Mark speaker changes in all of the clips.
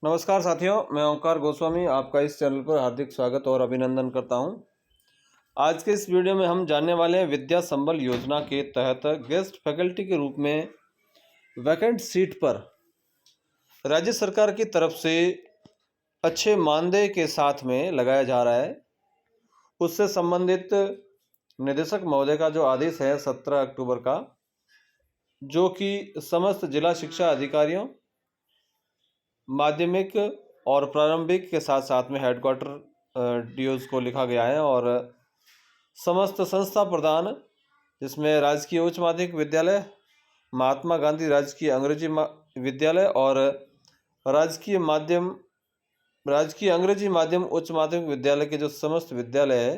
Speaker 1: नमस्कार साथियों, मैं ओंकार गोस्वामी आपका इस चैनल पर हार्दिक स्वागत और अभिनंदन करता हूं। आज के इस वीडियो में हम जानने वाले हैं विद्या संबल योजना के तहत गेस्ट फैकल्टी के रूप में वैकेंट सीट पर राज्य सरकार की तरफ से अच्छे मानदेय के साथ में लगाया जा रहा है। उससे संबंधित निदेशक महोदय का जो आदेश है 17 अक्टूबर का, जो कि समस्त जिला शिक्षा अधिकारियों, माध्यमिक और प्रारंभिक के साथ साथ में हेडक्वार्टर डीओज को लिखा गया है और समस्त संस्था प्रधान, जिसमें राजकीय उच्च माध्यमिक विद्यालय, महात्मा गांधी राजकीय अंग्रेजी विद्यालय और राजकीय अंग्रेजी माध्यम उच्च माध्यमिक विद्यालय के जो समस्त विद्यालय है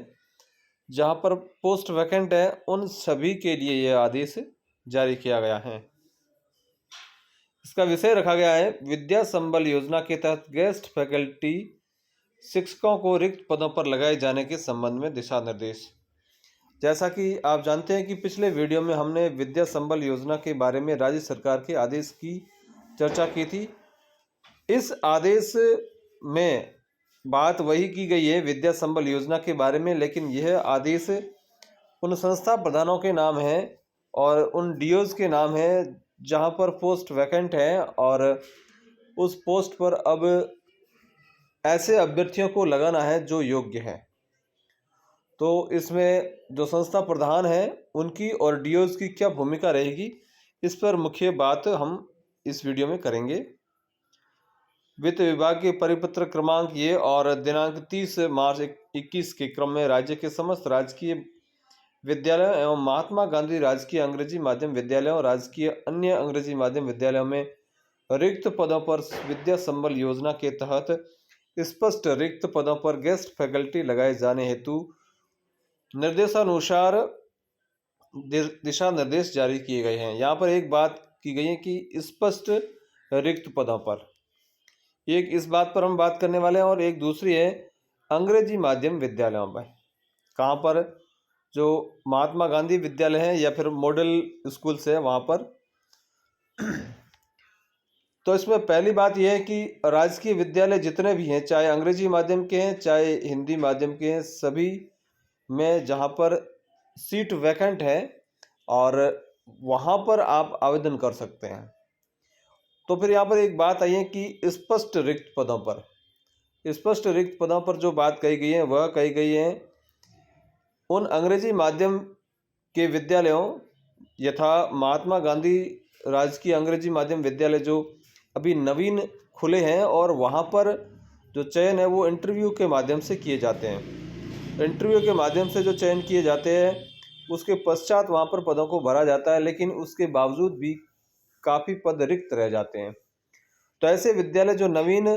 Speaker 1: जहां पर पोस्ट वैकेंट है, उन सभी के लिए यह आदेश जारी किया गया है। इसका विषय रखा गया है विद्या संबल योजना के तहत गेस्ट फैकल्टी शिक्षकों को रिक्त पदों पर लगाए जाने के संबंध में दिशा निर्देश। जैसा कि आप जानते हैं कि पिछले वीडियो में हमने विद्या संबल योजना के बारे में राज्य सरकार के आदेश की चर्चा की थी। इस आदेश में बात वही की गई है विद्या संबल योजना के बारे में, लेकिन यह आदेश उन संस्था प्रधानों के नाम है और उन डीओज के नाम है जहां पर पोस्ट वैकेंट है और उस पोस्ट पर अब ऐसे अभ्यर्थियों को लगाना है जो योग्य है। तो इसमें जो संस्था प्रधान है उनकी और डीओज की क्या भूमिका रहेगी, इस पर मुख्य बात हम इस वीडियो में करेंगे। वित्त विभाग के परिपत्र क्रमांक ये और दिनांक 30 मार्च 21 के क्रम में राज्य के समस्त राजकीय विद्यालयों एवं महात्मा गांधी राजकीय अंग्रेजी माध्यम विद्यालयों और राजकीय अन्य अंग्रेजी माध्यम विद्यालयों में रिक्त पदों पर विद्या संबल योजना के तहत स्पष्ट रिक्त पदों पर गेस्ट फैकल्टी लगाए जाने हेतु निर्देशानुसार दिशा निर्देश जारी किए गए हैं। यहाँ पर एक बात की गई है कि स्पष्ट रिक्त पदों पर, एक इस बात पर हम बात करने वाले हैं और एक दूसरी है अंग्रेजी माध्यम विद्यालयों में। कहाँ पर? जो महात्मा गांधी विद्यालय है या फिर मॉडल स्कूल्स है वहाँ पर। तो इसमें पहली बात यह है कि राजकीय विद्यालय जितने भी हैं, चाहे अंग्रेजी माध्यम के हैं चाहे हिंदी माध्यम के हैं, सभी में जहाँ पर सीट वैकेंट है और वहाँ पर आप आवेदन कर सकते हैं। तो फिर यहाँ पर एक बात आई है कि स्पष्ट रिक्त पदों पर, स्पष्ट रिक्त पदों पर जो बात कही गई है वह कही गई है उन अंग्रेजी माध्यम के विद्यालयों यथा महात्मा गांधी राजकीय अंग्रेजी माध्यम विद्यालय जो अभी नवीन खुले हैं और वहाँ पर जो चयन है वो इंटरव्यू के माध्यम से किए जाते हैं। इंटरव्यू के माध्यम से जो चयन किए जाते हैं उसके पश्चात वहाँ पर पदों को भरा जाता है, लेकिन उसके बावजूद भी काफ़ी पद रिक्त रह जाते हैं। तो ऐसे विद्यालय जो नवीन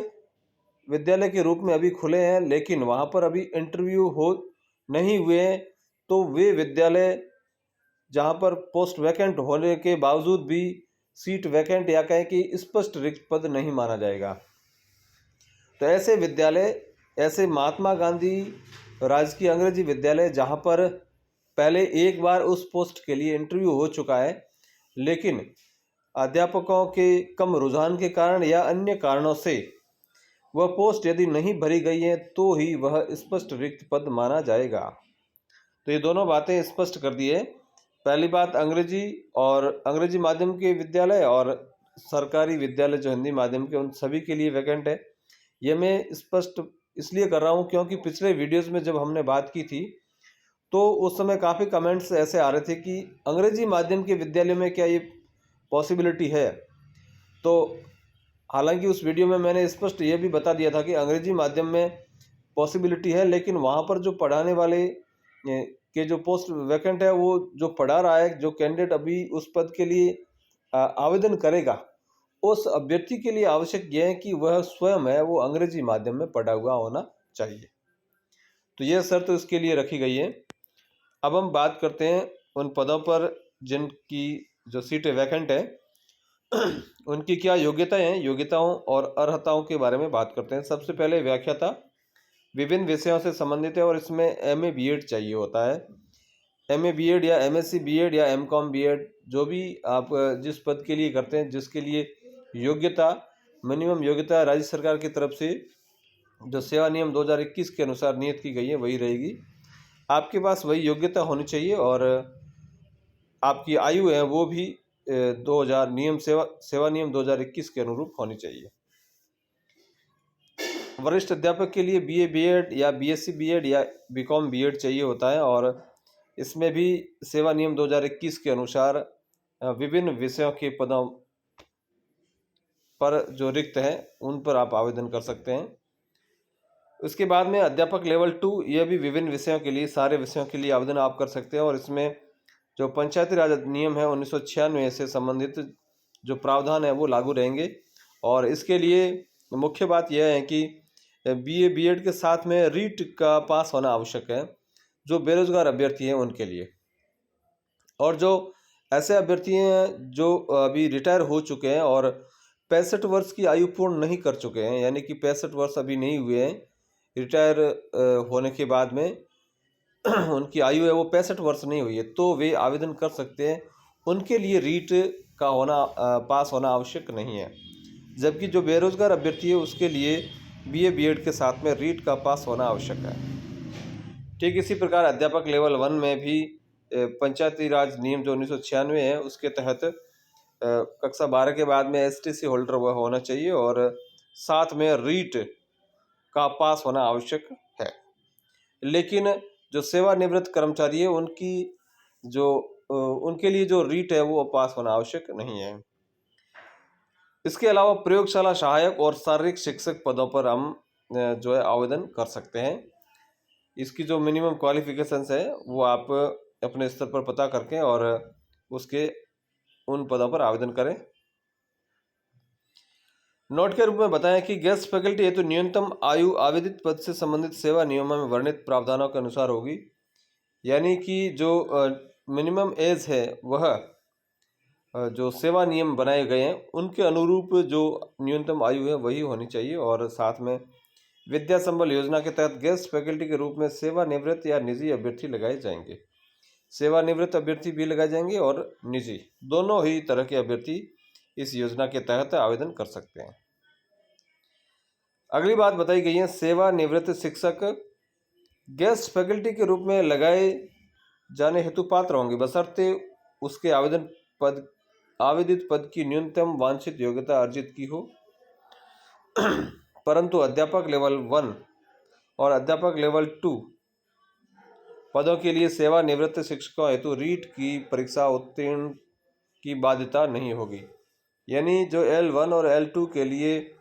Speaker 1: विद्यालय के रूप में अभी खुले हैं लेकिन वहाँ पर अभी इंटरव्यू हो नहीं हुए हैं, तो वे विद्यालय जहाँ पर पोस्ट वैकेंट होने के बावजूद भी सीट वैकेंट या कहें कि स्पष्ट रिक्त पद नहीं माना जाएगा। तो ऐसे विद्यालय, ऐसे महात्मा गांधी राजकीय अंग्रेजी विद्यालय जहाँ पर पहले एक बार उस पोस्ट के लिए इंटरव्यू हो चुका है लेकिन अध्यापकों के कम रुझान के कारण या अन्य कारणों से वह पोस्ट यदि नहीं भरी गई है तो ही वह स्पष्ट रिक्त पद माना जाएगा। तो ये दोनों बातें स्पष्ट कर दी है। पहली बात अंग्रेजी और अंग्रेजी माध्यम के विद्यालय और सरकारी विद्यालय जो हिंदी माध्यम के, उन सभी के लिए वैकेंट है। ये मैं स्पष्ट इसलिए कर रहा हूँ क्योंकि पिछले वीडियोस में जब हमने बात की थी तो उस समय काफ़ी कमेंट्स ऐसे आ रहे थे कि अंग्रेजी माध्यम के विद्यालय में क्या ये पॉसिबिलिटी है। तो हालांकि उस वीडियो में मैंने स्पष्ट ये भी बता दिया था कि अंग्रेजी माध्यम में पॉसिबिलिटी है, लेकिन वहाँ पर जो पढ़ाने वाले के जो पोस्ट वैकेंट है, वो जो पढ़ा रहा है, जो कैंडिडेट अभी उस पद के लिए आवेदन करेगा, उस अभ्यर्थी के लिए आवश्यक यह है कि वह स्वयं है वो अंग्रेजी माध्यम में पढ़ा हुआ होना चाहिए। तो यह शर्त इसके लिए रखी गई है। अब हम बात करते हैं उन पदों पर जिनकी जो सीटें वैकेंट है उनकी क्या योग्यताएं हैं, योग्यताओं और अर्हताओं के बारे में बात करते हैं। सबसे पहले व्याख्याता विभिन्न विषयों से संबंधित है और इसमें एमए बीएड चाहिए होता है। एमए बीएड या एमएससी बीएड या एमकॉम बीएड, जो भी आप जिस पद के लिए करते हैं, जिसके लिए योग्यता मिनिमम योग्यता राज्य सरकार की तरफ से जो सेवा नियम 2021 के अनुसार नियत की गई है वही रहेगी। आपके पास वही योग्यता होनी चाहिए और आपकी आयु है वो भी 2000 सेवा नियम 2021 के अनुरूप होनी चाहिए। वरिष्ठ अध्यापक के लिए बीए बीएड या बीएससी बीएड या बीकॉम बीएड चाहिए होता है और इसमें भी सेवा नियम 2021 के अनुसार विभिन्न विषयों के पदों पर जो रिक्त हैं उन पर आप आवेदन कर सकते हैं। उसके बाद में अध्यापक लेवल 2, यह भी विभिन्न विषयों के लिए, सारे विषयों के लिए आवेदन आप कर सकते हैं और इसमें जो पंचायती राज अधिनियम है 1996 से संबंधित जो प्रावधान है वो लागू रहेंगे। और इसके लिए मुख्य बात यह है कि बीए बीएड के साथ में रीट का पास होना आवश्यक है जो बेरोजगार अभ्यर्थी हैं उनके लिए। और जो ऐसे अभ्यर्थी हैं जो अभी रिटायर हो चुके हैं और 65 वर्ष की आयु पूर्ण नहीं कर चुके हैं, यानी कि 65 वर्ष अभी नहीं हुए हैं, रिटायर होने के बाद में उनकी आयु है वो 65 वर्ष नहीं हुई है, तो वे आवेदन कर सकते हैं। उनके लिए रीट का होना पास होना आवश्यक नहीं है। जबकि जो बेरोजगार अभ्यर्थी है उसके लिए बीए बीएड के साथ में रीट का पास होना आवश्यक है। ठीक इसी प्रकार अध्यापक लेवल 1 में भी पंचायती राज नियम जो 1996 है उसके तहत कक्षा 12 के बाद में एसटीसी होल्डर वह होना चाहिए और साथ में रीट का पास होना आवश्यक है। लेकिन जो सेवानिवृत्त कर्मचारी है उनके लिए जो रीट है वो पास होना आवश्यक नहीं है। इसके अलावा प्रयोगशाला सहायक और शारीरिक शिक्षक पदों पर हम जो है आवेदन कर सकते हैं। इसकी जो मिनिमम क्वालिफिकेशंस है वो आप अपने स्तर पर पता करके और उसके उन पदों पर आवेदन करें। नोट के रूप में बताएं कि गेस्ट फैकल्टी हेतु न्यूनतम आयु आवेदित पद से संबंधित सेवा नियमों में वर्णित प्रावधानों के अनुसार होगी। यानी कि जो मिनिमम एज है वह जो सेवा नियम बनाए गए हैं उनके अनुरूप जो न्यूनतम आयु है वही होनी चाहिए। और साथ में विद्या संबल योजना के तहत गेस्ट फैकल्टी के रूप में सेवानिवृत्त या निजी अभ्यर्थी लगाए जाएंगे। सेवानिवृत्त अभ्यर्थी भी लगाए जाएंगे और निजी, दोनों ही तरह के अभ्यर्थी इस योजना के तहत आवेदन कर सकते हैं। अगली बात बताई गई है, सेवानिवृत्त शिक्षक गेस्ट फैकल्टी के रूप में लगाए जाने हेतु पात्र होंगे बशर्ते उसके आवेदित पद की न्यूनतम वांछित योग्यता अर्जित की हो। परंतु अध्यापक लेवल 1 और अध्यापक लेवल 2 पदों के लिए सेवानिवृत्त शिक्षकों हेतु रीट की परीक्षा उत्तीर्ण की बाध्यता नहीं होगी। यानी जो L1 और L2 के लिए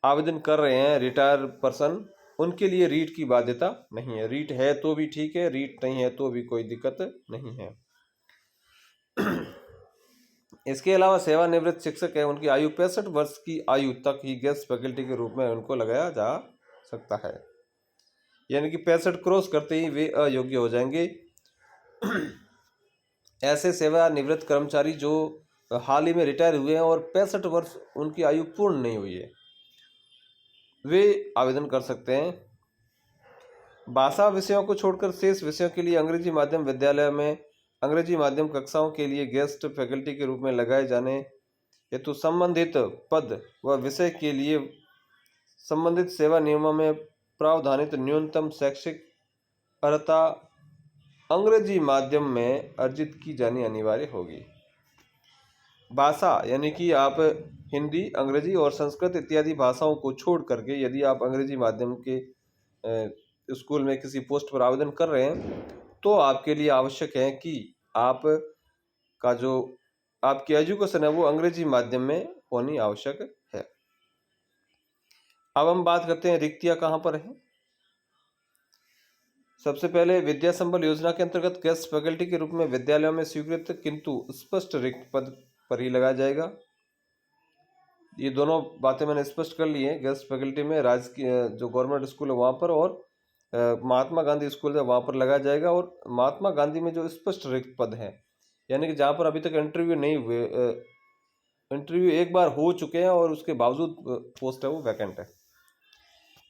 Speaker 1: आवेदन कर रहे हैं रिटायर पर्सन, उनके लिए रीट की बाध्यता नहीं है। रीट है तो भी ठीक है, रीट नहीं है तो भी कोई दिक्कत नहीं है। इसके अलावा सेवानिवृत्त शिक्षक है उनकी आयु 65 वर्ष की आयु तक ही गेस्ट फैकल्टी के रूप में उनको लगाया जा सकता है। यानी कि 65 क्रॉस करते ही वे अयोग्य हो जाएंगे। ऐसे सेवानिवृत्त कर्मचारी जो हाल ही में रिटायर हुए हैं और 65 वर्ष उनकी आयु पूर्ण नहीं हुई है, वे आवेदन कर सकते हैं। भाषा विषयों को छोड़कर शेष विषयों के लिए अंग्रेजी माध्यम विद्यालय में अंग्रेजी माध्यम कक्षाओं के लिए गेस्ट फैकल्टी के रूप में लगाए जाने हेतु संबंधित पद व विषय के लिए संबंधित सेवा नियमों में प्रावधानित न्यूनतम शैक्षिक अर्हता अंग्रेजी माध्यम में अर्जित की जानी अनिवार्य होगी। भाषा यानी कि आप हिंदी, अंग्रेजी और संस्कृत इत्यादि भाषाओं को छोड़ करके यदि आप अंग्रेजी माध्यम के स्कूल में किसी पोस्ट पर आवेदन कर रहे हैं तो आपके लिए आवश्यक है कि आप का जो आपकी एजुकेशन है वो अंग्रेजी माध्यम में होनी आवश्यक है। अब हम बात करते हैं रिक्तियां कहाँ पर हैं। सबसे पहले विद्या संबल योजना के अंतर्गत गेस्ट फैकल्टी के रूप में विद्यालयों में स्वीकृत किंतु स्पष्ट रिक्त पद पर ही लगाया जाएगा। ये दोनों बातें मैंने स्पष्ट कर ली हैं। गेस्ट फैकल्टी में राजकीय जो गवर्नमेंट स्कूल है वहाँ पर और महात्मा गांधी स्कूल है वहाँ पर लगाया जाएगा। और महात्मा गांधी में जो स्पष्ट रिक्त पद हैं यानी कि जहाँ पर अभी तक इंटरव्यू नहीं हुए, इंटरव्यू एक बार हो चुके हैं और उसके बावजूद पोस्ट है वो वैकेंट है।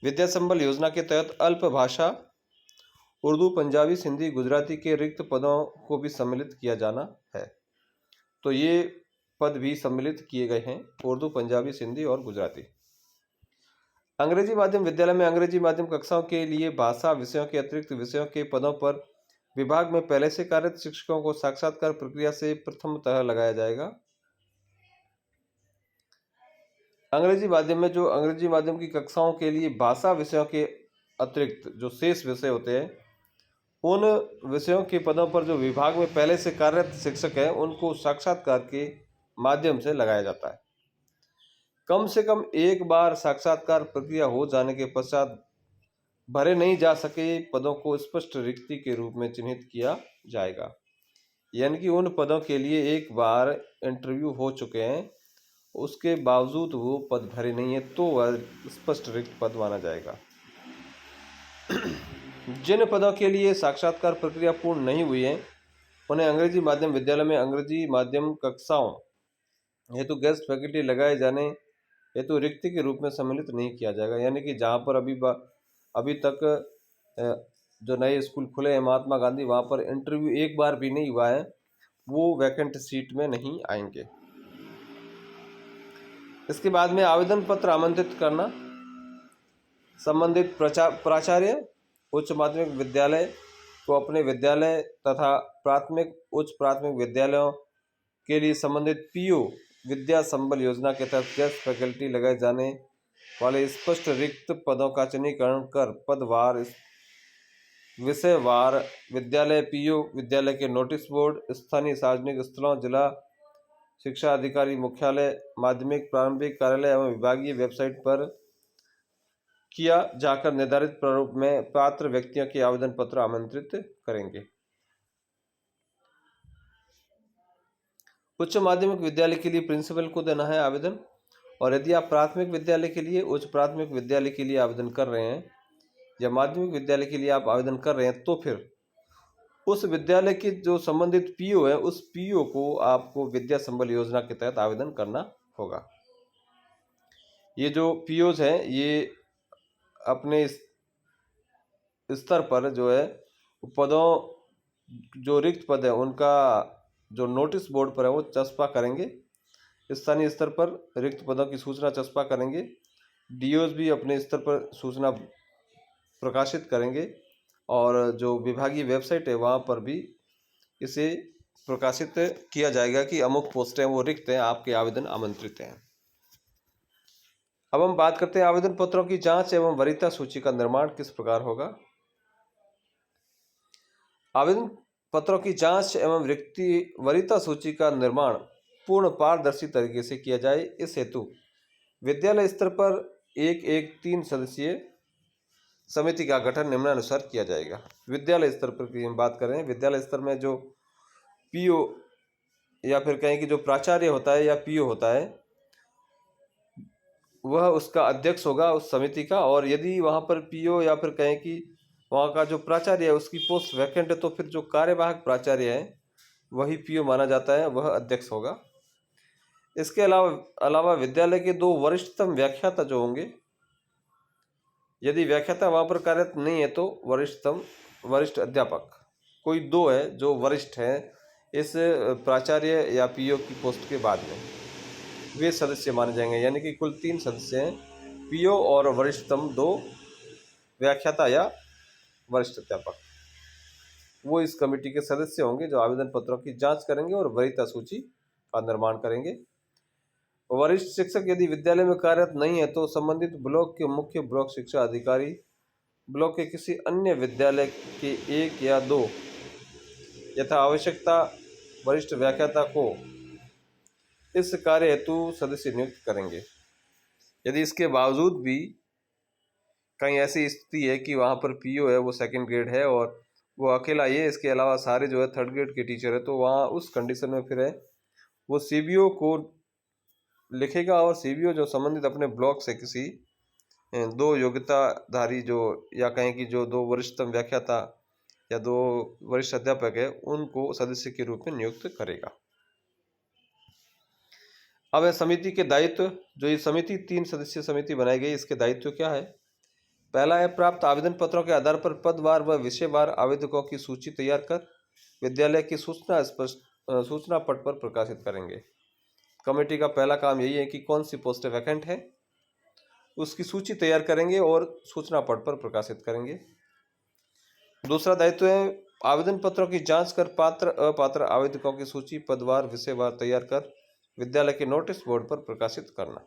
Speaker 1: विद्या संबल योजना के तहत अल्प भाषा उर्दू, पंजाबी, सिंधी, गुजराती के रिक्त पदों को भी सम्मिलित किया जाना है। तो ये पद भी सम्मिलित किए गए हैं, उर्दू, पंजाबी, सिंधी और गुजराती। अंग्रेजी माध्यम विद्यालय में अंग्रेजी माध्यम कक्षाओं के लिए भाषा विषयों के अतिरिक्त विषयों के पदों पर विभाग में पहले से कार्यरत शिक्षकों को साक्षात्कार प्रक्रिया से प्रथमतः लगाया जाएगा। अंग्रेजी माध्यम में जो अंग्रेजी माध्यम की कक्षाओं के लिए भाषा विषयों के अतिरिक्त जो शेष विषय होते हैं, उन विषयों के पदों पर जो विभाग में पहले से कार्यरत शिक्षक हैं उनको साक्षात्कार के माध्यम से लगाया जाता है। कम से कम एक बार साक्षात्कार प्रक्रिया हो जाने के पश्चात भरे नहीं जा सके पदों को स्पष्ट रिक्ति के रूप में चिन्हित किया जाएगा। यानी कि उन पदों के लिए एक बार इंटरव्यू हो चुके हैं, उसके बावजूद वो पद भरे नहीं है तो वह स्पष्ट रिक्त पद माना जाएगा। जिन पदों के लिए साक्षात्कार प्रक्रिया पूर्ण नहीं हुई है उन्हें अंग्रेजी माध्यम विद्यालय में अंग्रेजी माध्यम कक्षाओं हेतु गेस्ट फैकल्टी लगाए जाने हेतु रिक्ति के रूप में सम्मिलित नहीं किया जाएगा। यानी कि जहाँ पर अभी तक जो नए स्कूल खुले हैं महात्मा गांधी, वहाँ पर इंटरव्यू एक बार भी नहीं हुआ है, वो वैकेंट सीट में नहीं आएंगे। इसके बाद में आवेदन पत्र आमंत्रित करना। संबंधित प्राचार्य उच्च माध्यमिक विद्यालय को अपने विद्यालय तथा प्राथमिक उच्च प्राथमिक विद्यालयों के लिए संबंधित पीओ विद्या संबल योजना के तहत गेस्ट फैकल्टी लगाए जाने वाले स्पष्ट रिक्त पदों का चयनीकरण कर पदवार विषयवार विद्यालय पीओ विद्यालय के नोटिस बोर्ड, स्थानीय सार्वजनिक स्थलों, जिला शिक्षा अधिकारी मुख्यालय, माध्यमिक प्रारंभिक कार्यालय एवं विभागीय वेबसाइट पर किया जाकर निर्धारित प्रारूप में पात्र व्यक्तियों के आवेदन पत्र आमंत्रित करेंगे। उच्च माध्यमिक विद्यालय के लिए प्रिंसिपल को देना है आवेदन, और यदि आप प्राथमिक विद्यालय के लिए, उच्च प्राथमिक विद्यालय के लिए आवेदन कर रहे हैं या माध्यमिक विद्यालय के लिए आप आवेदन कर रहे हैं तो फिर उस विद्यालय के जो संबंधित पीओ है उस पीओ को आपको विद्या संबल योजना के तहत आवेदन करना होगा। ये जो पीओज हैं ये अपने स्तर पर जो है पदों जो रिक्त पद है उनका जो नोटिस बोर्ड पर है वो चस्पा करेंगे, स्थानीय स्तर पर रिक्त पदों की सूचना चस्पा करेंगे, डीओज भी अपने स्तर पर सूचना प्रकाशित करेंगे और जो विभागीय वेबसाइट है वहाँ पर भी इसे प्रकाशित किया जाएगा कि अमुक पोस्टें वो रिक्त हैं, आपके आवेदन आमंत्रित हैं। अब हम बात करते हैं आवेदन पत्रों की जांच एवं वरीयता सूची का निर्माण किस प्रकार होगा। आवेदन पत्रों की जांच एवं वरीयता सूची का निर्माण पूर्ण पारदर्शी तरीके से किया जाए, इस हेतु विद्यालय स्तर पर एक 3 सदस्यीय समिति का गठन निम्नानुसार किया जाएगा। विद्यालय स्तर पर की हम बात करें, विद्यालय स्तर में जो पीओ या फिर कहें कि जो प्राचार्य होता है या पीओ होता है वह उसका अध्यक्ष होगा उस समिति का, और यदि वहाँ पर पीओ या फिर कहें कि वहाँ का जो प्राचार्य है उसकी पोस्ट वैकेंट है तो फिर जो कार्यवाहक प्राचार्य है वही पीओ माना जाता है, वह अध्यक्ष होगा। इसके अलावा विद्यालय के 2 वरिष्ठतम व्याख्याता जो होंगे, यदि व्याख्याता वहाँ पर कार्यरत नहीं है तो वरिष्ठ अध्यापक कोई 2 है जो वरिष्ठ है इस प्राचार्य या पीओ की पोस्ट के बाद में, वे सदस्य माने जाएंगे। यानी कि कुल 3 सदस्य हैं, पीओ और वरिष्ठतम 2 व्याख्याता या वरिष्ठ अध्यापक, वो इस कमेटी के सदस्य होंगे जो आवेदन पत्रों की जांच करेंगे और वरीयता सूची का निर्माण करेंगे। वरिष्ठ शिक्षक यदि विद्यालय में कार्यरत नहीं है तो संबंधित ब्लॉक के मुख्य ब्लॉक शिक्षा अधिकारी ब्लॉक के किसी अन्य विद्यालय के 1 या 2 यथा आवश्यकता वरिष्ठ व्याख्याता को इस कार्य हेतु सदस्य नियुक्त करेंगे। यदि इसके बावजूद भी कहीं ऐसी स्थिति है कि वहाँ पर पीओ है वो 2nd ग्रेड है और वो अकेला ये, इसके अलावा सारे जो है 3rd ग्रेड के टीचर है, तो वहाँ उस कंडीशन में फिर है वो सीबीओ को लिखेगा और सीबीओ जो संबंधित अपने ब्लॉक से किसी 2 योग्यताधारी जो या कहें कि जो 2 वरिष्ठतम व्याख्याता या 2 वरिष्ठ अध्यापक है उनको सदस्य के रूप में नियुक्त करेगा। अब है समिति के दायित्व। जो ये समिति 3 सदस्यीय समिति बनाई गई, इसके दायित्व क्या है। पहला है प्राप्त आवेदन पत्रों के आधार पर पदवार व विषयवार आवेदकों की सूची तैयार कर विद्यालय की सूचना पट पर प्रकाशित करेंगे। कमेटी का पहला काम यही है कि कौन सी पोस्टें वैकेंट है उसकी सूची तैयार करेंगे और सूचना पट पर प्रकाशित करेंगे। दूसरा दायित्व है आवेदन पत्रों की जांच कर पात्र अपात्र आवेदकों की सूची पदवार विषयवार तैयार कर विद्यालय के नोटिस बोर्ड पर प्रकाशित करना।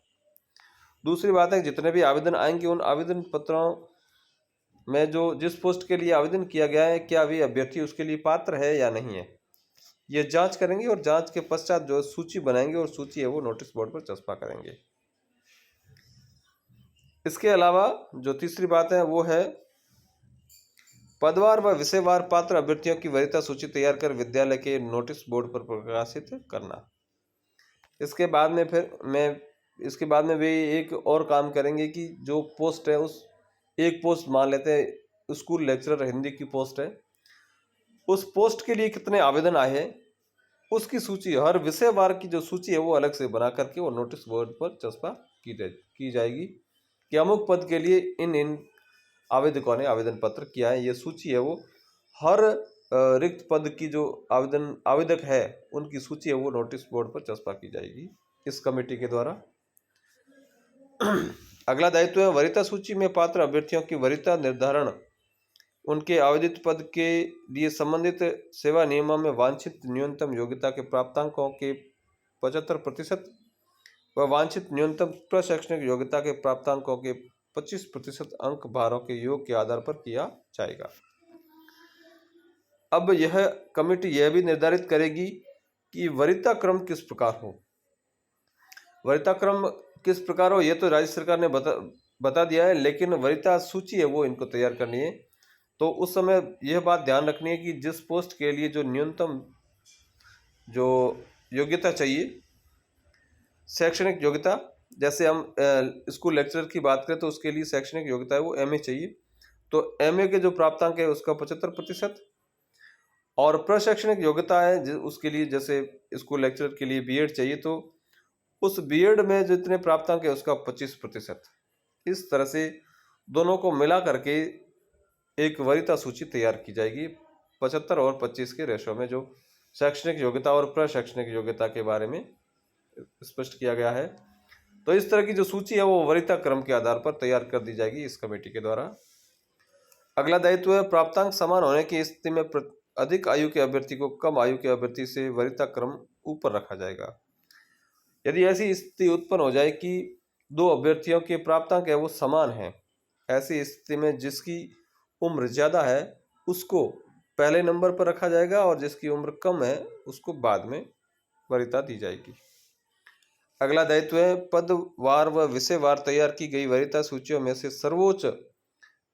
Speaker 1: दूसरी बात है जितने भी आवेदन आएंगे उन आवेदन पत्रों में जो जिस पोस्ट के लिए आवेदन किया गया है क्या वे अभ्यर्थी उसके लिए पात्र है या नहीं है, ये जांच करेंगे और जांच के पश्चात जो सूची बनाएंगे और सूची है वो नोटिस बोर्ड पर चस्पा करेंगे। इसके अलावा जो तीसरी बात है वो है पदवार व विषयवार पात्र अभ्यर्थियों की वरीयता सूची तैयार कर विद्यालय के नोटिस बोर्ड पर प्रकाशित करना। इसके बाद में वे एक और काम करेंगे कि जो पोस्ट है उस एक पोस्ट मान लेते हैं स्कूल लेक्चरर हिंदी की पोस्ट है, उस पोस्ट के लिए कितने आवेदन आए हैं उसकी सूची हर विषयवार की जो सूची है वो अलग से बना करके वो नोटिस बोर्ड पर चस्पा की जाएगी कि अमुक पद के लिए इन आवेदकों ने आवेदन पत्र किया है। ये सूची है वो हर रिक्त पद की जो आवेदक है उनकी सूची है वो नोटिस बोर्ड पर चस्पा की जाएगी इस कमेटी के द्वारा। अगला दायित्व है वरीयता सूची में पात्र अभ्यर्थियों की वरीयता निर्धारण उनके आवेदित पद के लिए संबंधित सेवा नियमों में वांछित न्यूनतम योग्यता के प्राप्तांकों के 75% व वांछित न्यूनतम प्रशैक्षणिक योग्यता के प्राप्तांकों के 25% अंक भारों के योग के आधार पर किया जाएगा। अब यह कमेटी यह भी निर्धारित करेगी कि वरीयता क्रम किस प्रकार हो। वरीयता क्रम किस प्रकार हो यह तो राज्य सरकार ने बता दिया है, लेकिन वरीयता सूची है वो इनको तैयार करनी है। तो उस समय यह बात ध्यान रखनी है कि जिस पोस्ट के लिए जो न्यूनतम जो योग्यता चाहिए शैक्षणिक योग्यता, जैसे हम स्कूल लेक्चरर की बात करें तो उसके लिए शैक्षणिक योग्यता है वो एमए चाहिए, तो एमए के जो प्राप्तांक है उसका 75% और प्रशैक्षणिक योग्यता है उसके लिए जैसे स्कूल लेक्चरर के लिए बीएड चाहिए तो उस बीएड में जितने प्राप्तांक है उसका 25%। इस तरह से दोनों को मिला करके एक वरीयता सूची तैयार की जाएगी 75 और 25 के रेशो में, जो शैक्षणिक योग्यता और प्रशैक्षणिक योग्यता के बारे में स्पष्ट किया गया है। तो इस तरह की जो सूची है वो वरीयता क्रम के आधार पर तैयार कर दी जाएगी इस कमेटी के द्वारा। अगला दायित्व है प्राप्तांक समान होने की स्थिति में अधिक आयु के अभ्यर्थी को कम आयु के अभ्यर्थी से वरीयता क्रम ऊपर रखा जाएगा। यदि ऐसी स्थिति उत्पन्न हो जाए कि दो अभ्यर्थियों के प्राप्तांक है वो समान हैं, ऐसी स्थिति में जिसकी उम्र ज़्यादा है उसको पहले नंबर पर रखा जाएगा और जिसकी उम्र कम है उसको बाद में वरीयता दी जाएगी। अगला दायित्व है पदवार व विषयवार तैयार की गई वरीयता सूचियों में से सर्वोच्च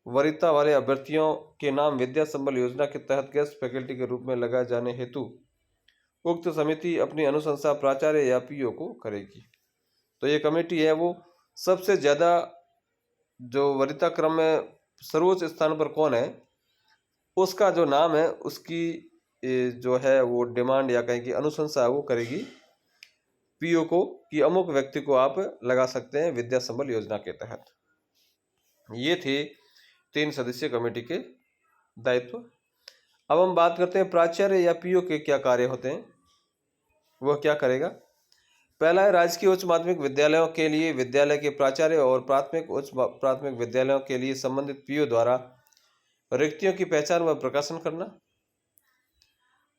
Speaker 1: वरीयता वाले अभ्यर्थियों के नाम विद्या संबल योजना के तहत गेस्ट फैकल्टी के रूप में लगाए जाने हेतु उक्त समिति अपनी अनुशंसा प्राचार्य या पीओ को करेगी। तो ये कमेटी है वो सबसे ज़्यादा जो वरीयता क्रम में सर्वोच्च स्थान पर कौन है उसका जो नाम है उसकी जो है वो डिमांड या कहें कि अनुशंसा है वो करेगी पीओ को कि अमुक व्यक्ति को आप लगा सकते हैं विद्या संबल योजना के तहत। ये थे 3 सदस्यीय कमेटी के दायित्व। अब हम बात करते हैं प्राचार्य या पीओ के क्या कार्य होते हैं, वह क्या करेगा। पहला है राजकीय उच्च माध्यमिक विद्यालयों के लिए विद्यालय के प्राचार्य और प्राथमिक उच्च प्राथमिक विद्यालयों के लिए संबंधित पीओ द्वारा रिक्तियों की पहचान व प्रकाशन करना।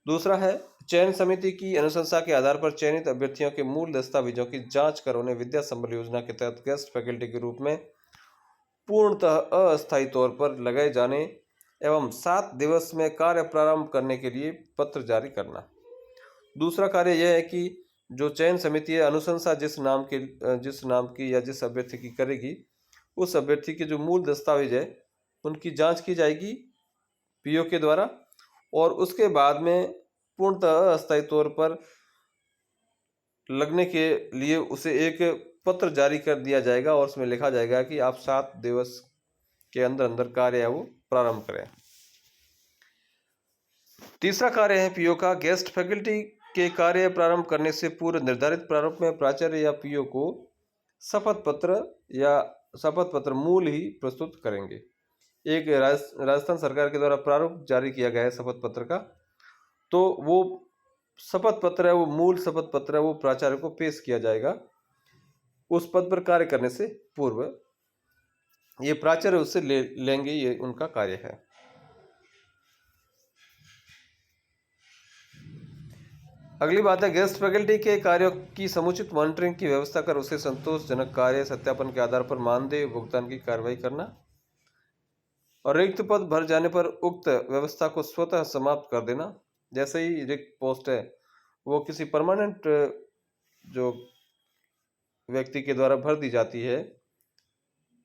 Speaker 1: दूसरा है चयन समिति की अनुशंसा के आधार पर चयनित अभ्यर्थियों के मूल दस्तावेजों की जांच कर उन्हें विद्या संबल योजना के तहत गेस्ट फैकल्टी के रूप में पूर्णतः अस्थायी तौर पर लगाए जाने एवं 7 दिवस में कार्य प्रारंभ करने के लिए पत्र जारी करना। दूसरा कार्य यह है कि जो चयन समिति है अनुशंसा जिस नाम की या जिस अभ्यर्थी की करेगी उस अभ्यर्थी के जो मूल दस्तावेज है उनकी जांच की जाएगी पीओ के द्वारा और उसके बाद में पूर्णतः अस्थायी तौर पर लगने के लिए उसे एक पत्र जारी कर दिया जाएगा और उसमें लिखा जाएगा कि आप 7 दिवस के अंदर अंदर कार्य है वो प्रारंभ करें। तीसरा कार्य है पीओ का गेस्ट फैकल्टी के कार्य प्रारंभ करने से पूर्व निर्धारित प्रारूप में प्राचार्य या पीओ को शपथ पत्र मूल ही प्रस्तुत करेंगे। एक राजस्थान सरकार के द्वारा प्रारूप जारी किया गया है शपथ पत्र का, तो वो शपथ पत्र है, वो मूल शपथ पत्र है, वो प्राचार्य को पेश किया जाएगा उस पद पर कार्य करने से पूर्व। ये प्राचार्य उससे लेंगे, ये उनका कार्य है। अगली बात है, गेस्ट फैकल्टी के कार्यों की समुचित मॉनिटरिंग की व्यवस्था कर उसे संतोषजनक कार्य सत्यापन के आधार पर मानदेय भुगतान की कार्रवाई करना और रिक्त पद भर जाने पर उक्त व्यवस्था को स्वतः समाप्त कर देना। जैसे ही रिक्त पोस्ट है वो किसी परमानेंट जो व्यक्ति के द्वारा भर दी जाती है,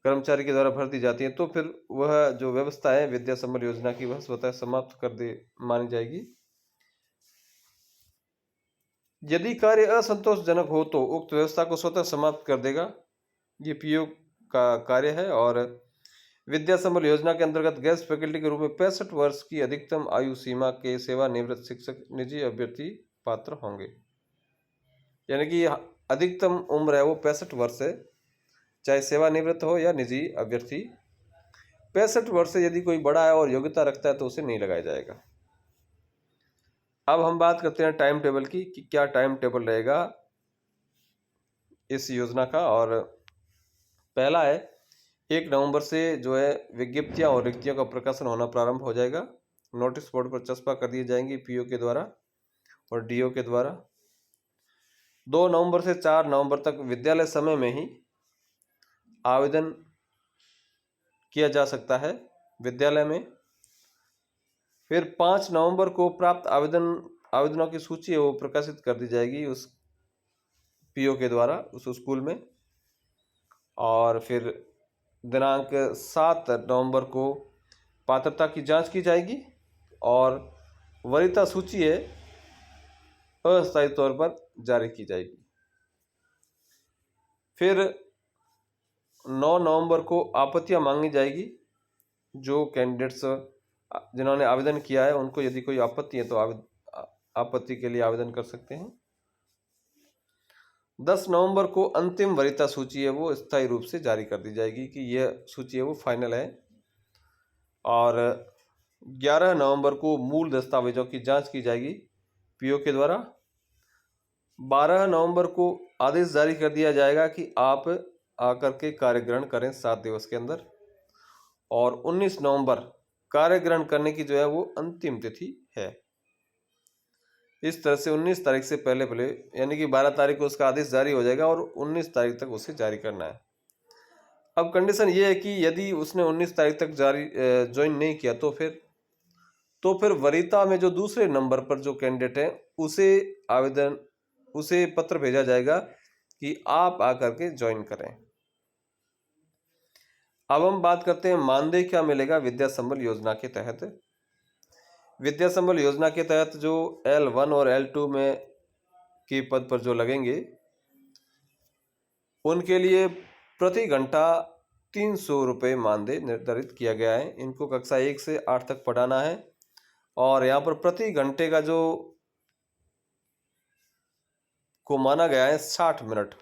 Speaker 1: कर्मचारी के द्वारा भर दी जाती है, तो फिर वह जो व्यवस्था है विद्या संबल योजना की, वह स्वतः समाप्त कर दे मानी जाएगी। यदि कार्य असंतोषजनक हो तो उक्त व्यवस्था को स्वतः समाप्त कर देगा। ये पीओ का कार्य है। और विद्या संबल योजना के अंतर्गत गेस्ट फैकल्टी के रूप में 65 वर्ष की अधिकतम आयु सीमा के सेवानिवृत्त शिक्षक निजी अभ्यर्थी पात्र होंगे। यानी कि अधिकतम उम्र है वो 65 वर्ष है, चाहे सेवानिवृत्त हो या निजी अभ्यर्थी। 65 वर्ष से यदि कोई बड़ा है और योग्यता रखता है तो उसे नहीं लगाया जाएगा। अब हम बात करते हैं टाइम टेबल की कि क्या टाइम टेबल रहेगा इस योजना का। और पहला है, 1 नवंबर से जो है विज्ञप्तियां और रिक्तियों का प्रकाशन होना प्रारंभ हो जाएगा। नोटिस बोर्ड पर चस्पा कर दिए जाएंगे पीओ के द्वारा और डीओ के द्वारा। 2 नवंबर से 4 नवंबर तक विद्यालय समय में ही आवेदन किया जा सकता है विद्यालय में। फिर 5 नवंबर को प्राप्त आवेदनों की सूची है वो प्रकाशित कर दी जाएगी उस पीओ के द्वारा उस स्कूल में। और फिर दिनांक 7 नवंबर को पात्रता की जांच की जाएगी और वरीयता सूची है अस्थायी तौर पर जारी की जाएगी। फिर 9 नवंबर को आपत्तियां मांगी जाएगी। जो कैंडिडेट्स जिन्होंने आवेदन किया है उनको यदि कोई आपत्ति है तो आपत्ति के लिए आवेदन कर सकते हैं। 10 नवंबर को अंतिम वरीयता सूची है वो स्थायी रूप से जारी कर दी जाएगी कि यह सूची है वो फाइनल है। और 11 नवंबर को मूल दस्तावेजों की जांच की जाएगी पीओ के द्वारा। 12 नवंबर को आदेश जारी कर दिया जाएगा कि आप आकर के कार्य ग्रहण करें 7 दिवस के अंदर। और 19 नवंबर कार्य ग्रहण करने की जो है वो अंतिम तिथि है। इस तरह से 19 तारीख से पहले यानी कि 12 तारीख को उसका आदेश जारी हो जाएगा और 19 तारीख तक उसे जारी करना है। अब कंडीशन ये है कि यदि उसने 19 तारीख तक ज्वाइन नहीं किया तो फिर वरीयता में जो दूसरे नंबर पर जो कैंडिडेट है उसे पत्र भेजा जाएगा कि आप आकर के ज्वाइन करें। अब हम बात करते हैं मानदेय क्या मिलेगा विद्या संबल योजना के तहत। विद्या संबल योजना के तहत जो L1 और L2 में के पद पर जो लगेंगे उनके लिए प्रति घंटा 300 रुपये मानदेय निर्धारित किया गया है। इनको कक्षा 1 से 8 तक पढ़ाना है और यहाँ पर प्रति घंटे का जो को माना गया है 60 मिनट,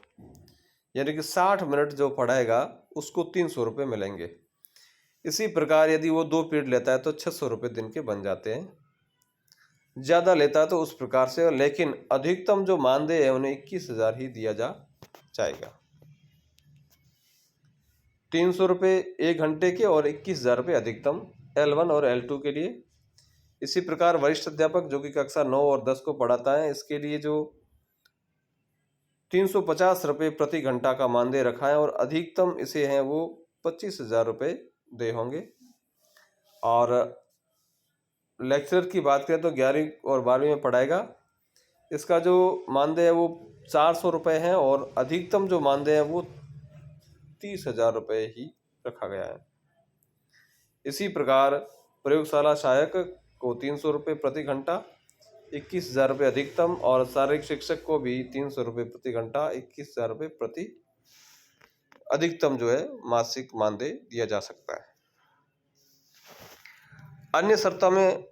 Speaker 1: यानी कि 60 मिनट जो पढ़ाएगा उसको 300 रुपये मिलेंगे। इसी प्रकार यदि वो 2 पीरियड लेता है तो 600 रुपये दिन के बन जाते हैं। ज़्यादा लेता है तो उस प्रकार से, लेकिन अधिकतम जो मानदेय है उन्हें 21,000 ही दिया जाएगा। 300 रुपये 1 घंटे के और 21,000 रुपये अधिकतम L1 और L2 के लिए। इसी प्रकार वरिष्ठ अध्यापक जो कि कक्षा 9 और 10 को पढ़ाता है इसके लिए जो 350 रुपये प्रति घंटा का मानदेय रखा है और अधिकतम इसे हैं वो 25,000 रुपये दे होंगे। और लेक्चरर की बात करें तो 11वीं और 12वीं में पढ़ाएगा, इसका जो मानदेय है वो 400 रुपये है और अधिकतम जो मानदेय है वो 30,000 रुपये ही रखा गया है। इसी प्रकार प्रयोगशाला सहायक को 300 रुपये प्रति घंटा, 21,000 रुपये अधिकतम, और शारीरिक शिक्षक को भी 300 रुपये प्रति घंटा, 21,000 रुपये प्रति अधिकतम जो है मासिक मानदेय दिया जा सकता है। अन्य शर्तों में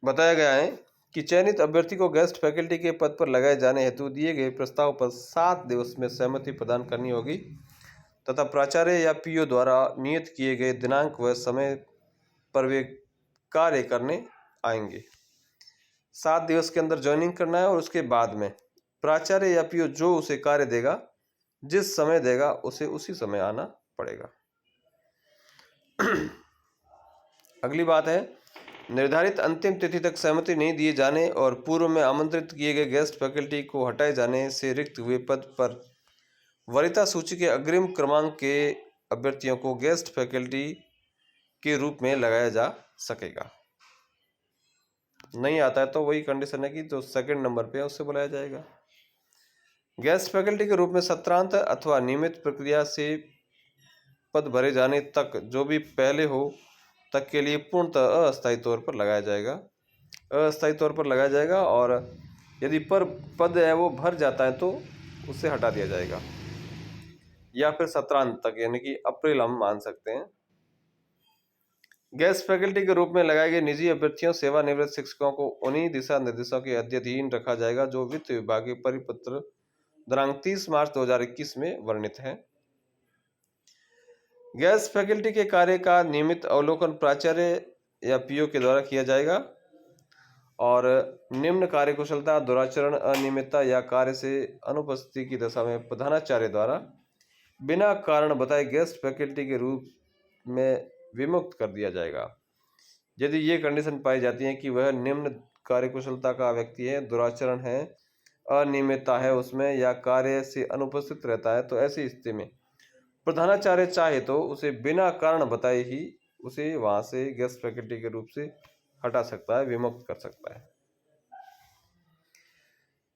Speaker 1: बताया गया है कि चयनित अभ्यर्थी को गेस्ट फैकल्टी के पद पर लगाए जाने हेतु दिए गए प्रस्ताव पर 7 दिवस में सहमति प्रदान करनी होगी तथा प्राचार्य या पीओ द्वारा नियत किए गए दिनांक व समय पर वे कार्य करने आएंगे। 7 दिवस के अंदर ज्वाइनिंग करना है और उसके बाद में प्राचार्य या पीओ जो उसे कार्य देगा, जिस समय देगा, उसे उसी समय आना पड़ेगा। अगली बात है, निर्धारित अंतिम तिथि तक सहमति नहीं दिए जाने और पूर्व में आमंत्रित किए गए गेस्ट फैकल्टी को हटाए जाने से रिक्त हुए पद पर वरीयता सूची के अग्रिम क्रमांक के अभ्यर्थियों को गेस्ट फैकल्टी के रूप में लगाया जा सकेगा। नहीं आता है तो वही कंडीशन है कि जो सेकंड नंबर पे है उससे बुलाया जाएगा। गेस्ट फैकल्टी के रूप में सत्रांत अथवा नियमित प्रक्रिया से पद भरे जाने तक जो भी पहले हो तक के लिए पूर्णतः अस्थायी तौर पर लगाया जाएगा। अस्थायी तौर पर लगाया जाएगा और यदि पर पद है वो भर जाता है तो उसे हटा दिया जाएगा, या फिर सत्रांत तक यानी कि अप्रैल हम मान सकते हैं। गेस्ट फैकल्टी के रूप में लगाए गए निजी अभ्यर्थियों सेवानिवृत्त शिक्षकों को उन्हीं दिशा निर्देशों के अधीन रखा जाएगा जो वित्त विभाग के परिपत्र दिनांक 30 मार्च 2021 में वर्णित है। गेस्ट फैकल्टी के कार्य का नियमित अवलोकन प्राचार्य या पीओ के द्वारा किया जाएगा और निम्न कार्यकुशलता, दुराचरण, अनियमितता या कार्य से अनुपस्थिति की दशा में प्रधानाचार्य द्वारा बिना कारण बताए गेस्ट फैकल्टी के रूप में विमुक्त कर दिया जाएगा। यदि ये कंडीशन पाई जाती है कि वह निम्न कार्यकुशलता का व्यक्ति है, दुराचरण है, अनियमितता है उसमें या कार्य से अनुपस्थित रहता है, तो ऐसी स्थिति में प्रधानाचार्य चाहे तो उसे बिना कारण बताए ही उसे वहां से गेस्ट फैकल्टी के रूप से हटा सकता है, विमुक्त कर सकता है।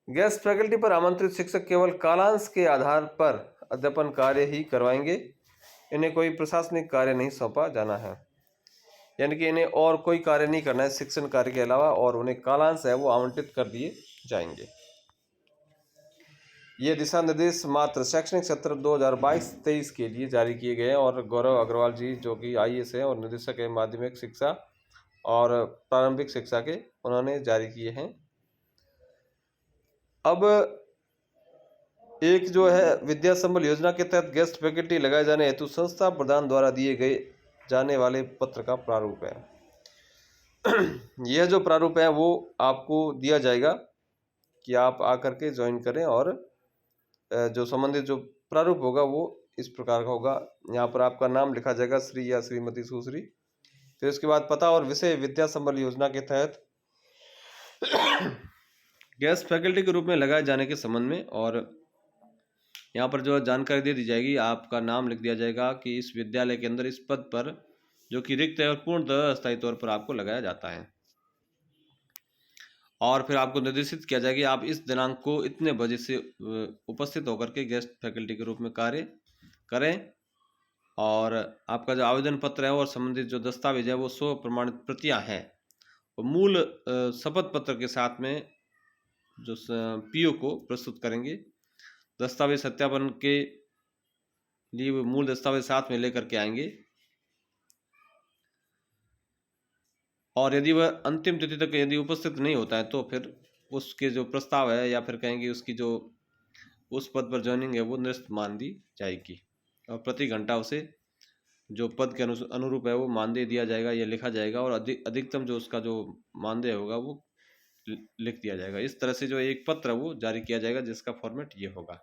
Speaker 1: गेस्ट फैकल्टी पर आमंत्रित शिक्षक केवल कालांश के आधार पर अध्यापन कार्य ही करवाएंगे। इन्हें कोई प्रशासनिक कार्य नहीं सौंपा जाना है, यानी कि इन्हें और कोई कार्य नहीं करना है शिक्षण कार्य के अलावा, और उन्हें कालांश है वो आवंटित कर दिए जाएंगे। ये दिशा निर्देश मात्र शैक्षणिक सत्र 2022-23 के लिए जारी किए गए हैं और गौरव अग्रवाल जी जो कि आईएएस हैं और निदेशक है माध्यमिक शिक्षा और प्रारंभिक शिक्षा के, उन्होंने जारी किए हैं। अब एक जो है विद्या संबल योजना के तहत गेस्ट फैकल्टी लगाए जाने हेतु संस्था प्रधान द्वारा दिए गए जाने वाले पत्र का प्रारूप है। यह जो प्रारूप है वो आपको दिया जाएगा कि आप आकर के ज्वाइन करें, और जो संबंधित जो प्रारूप होगा वो इस प्रकार का होगा। यहाँ पर आपका नाम लिखा जाएगा, श्री या श्रीमती सुश्री, फिर उसके बाद पता और विषय विद्या संबल योजना के तहत गेस्ट फैकल्टी के रूप में लगाए जाने के संबंध में, और यहाँ पर जो जानकारी दे दी जाएगी, आपका नाम लिख दिया जाएगा कि इस विद्यालय के अंदर इस पद पर जो कि रिक्त है और पूर्णतः अस्थायी तौर पर आपको लगाया जाता है, और फिर आपको निर्देशित किया जाएगा कि आप इस दिनांक को इतने बजे से उपस्थित होकर के गेस्ट फैकल्टी के रूप में कार्य करें, और आपका जो आवेदन पत्र है और संबंधित जो दस्तावेज है वो 100 प्रमाणित प्रतियां हैं और मूल शपथ पत्र के साथ में जो पीओ को प्रस्तुत करेंगे। दस्तावेज सत्यापन के लिए वो मूल दस्तावेज साथ में लेकर के आएंगे, और यदि वह अंतिम तिथि तक यदि उपस्थित नहीं होता है तो फिर उसके जो प्रस्ताव है या फिर कहेंगे उसकी जो उस पद पर ज्वाइनिंग है वो निरस्त मान दी जाएगी, और प्रति घंटा उसे जो पद के अनुरूप है वो मानदेय दिया जाएगा, या लिखा जाएगा, और अधिकतम जो उसका जो मानदेय होगा वो लिख दिया जाएगा। इस तरह से जो एक पत्र वो जारी किया जाएगा जिसका फॉर्मेट ये होगा।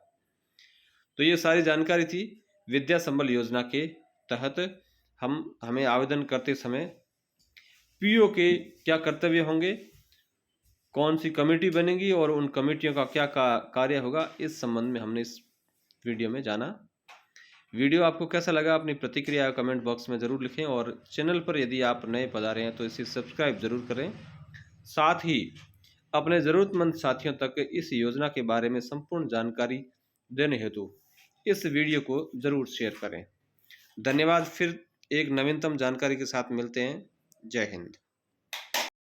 Speaker 1: तो ये सारी जानकारी थी विद्या संबल योजना के तहत हमें आवेदन करते समय पीओ के क्या कर्तव्य होंगे, कौन सी कमेटी बनेगी और उन कमेटियों का क्या कार्य होगा, इस संबंध में हमने इस वीडियो में जाना। वीडियो आपको कैसा लगा अपनी प्रतिक्रिया कमेंट बॉक्स में ज़रूर लिखें, और चैनल पर यदि आप नए पधारे हैं तो इसे सब्सक्राइब ज़रूर करें। साथ ही अपने ज़रूरतमंद साथियों तक इस योजना के बारे में संपूर्ण जानकारी देने हेतु इस वीडियो को ज़रूर शेयर करें। धन्यवाद। फिर एक नवीनतम जानकारी के साथ मिलते हैं। जय हिंद।